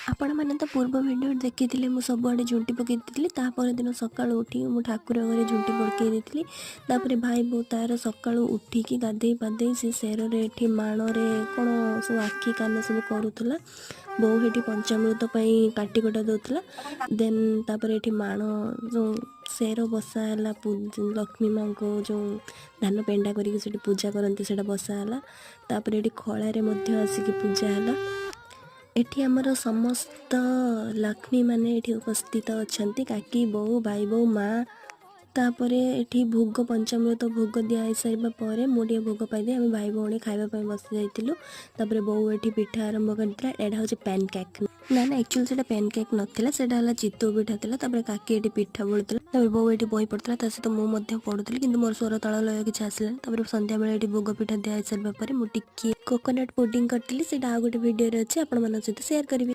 ଆପଣମାନେ ତ ପୂର୍ବ ଭିଡ଼ିଓ ଦେଖିଥିଲେ ମୁଁ ସବୁଆଡ଼େ ଝୁଣ୍ଟି ପକାଇ ଦେଇଥିଲି। ତାପର ଦିନ ସକାଳୁ ଉଠିକି ମୁଁ ଠାକୁର ଘରେ ଝୁଣ୍ଟି ପକାଇ ଦେଇଥିଲି। ତାପରେ ଭାଇ ବୋଉ ତାର ସକାଳୁ ଉଠିକି ଗାଧେଇ ପାଧେଇ ସେ ସେରରେ ଏଠି ମାଣରେ କ'ଣ ସବୁ ଆଖି କାନ ସବୁ କରୁଥିଲା। ବୋଉ ଏଠି ପଞ୍ଚାମୃତ ପାଇଁ କାଟି କଟା ଦେଉଥିଲା। ଦେନ୍ ତାପରେ ଏଠି ମାଣ ଯେଉଁ ସେର ବସା ହେଲା, ଲକ୍ଷ୍ମୀ ମାଙ୍କୁ ଯେଉଁ ଧାନ ପେଣ୍ଡା କରିକି ସେଠି ପୂଜା କରନ୍ତି ସେଇଟା ବସା ହେଲା। ତାପରେ ଏଠି ଖଳାରେ ମଧ୍ୟ ଆସିକି ପୂଜା ହେଲା। ଏଠି ଆମର ସମସ୍ତ ଲକ୍ଷ୍ମୀ ମାନେ ଏଠି ଉପସ୍ଥିତ ଅଛନ୍ତି, କାକି ବୋଉ ଭାଇ ବୋଉ ମା। ତାପରେ ଏଠି ଭୋଗ ପଞ୍ଚାମୃତ ଭୋଗ ଦିଆ ହେଇସାରିବା ପରେ ମୁଁ ଟିକେ ଭୋଗ ପାଇଦିଏ। ଆମେ ଭାଇ ଭଉଣୀ ଖାଇବା ପାଇଁ ବସି ଯାଇଥିଲୁ। ତାପରେ ବୋଉ ଏଠି ପିଠା ଆରମ୍ଭ କରିଥିଲା। ଏଇଟା ହେଉଛି ପ୍ୟାନ୍ କେକ୍। ନା ଆକ୍ଚୁଆଲି ସେଇଟା ପ୍ୟାନ୍ କେକ୍ ନଥିଲା, ସେଇଟା ହେଲା ଚିତଉ ପିଠା ଥିଲା। ତାପରେ କାକି ଏଠି ପିଠା ବଳୁଥିଲା। ତାପରେ ବୋଉ ଏଠି ବହି ପଡ଼ୁଥିଲା, ତା ସହିତ ମୁଁ ମଧ୍ୟ ପଢ଼ୁଥିଲି, କିନ୍ତୁ ମୋର ସ୍ୱର ତାଳ ଲୟ କିଛି ଆସିଲାନି। ତାପରେ ସନ୍ଧ୍ୟାବେଳେ ଏଠି ଭୋଗ ପିଠା ଦିଆ ହେଇସାରିବା ପରେ ମୁଁ ଟିକେ କୋକୋନଟ୍ ପୁଡ଼ିଂ କରିଥିଲି। ସେଇଟା ଆଉ ଗୋଟେ ଭିଡ଼ିଓରେ ଅଛି, ଆପଣମାନଙ୍କ ସହିତ ସେୟାର କରିବି।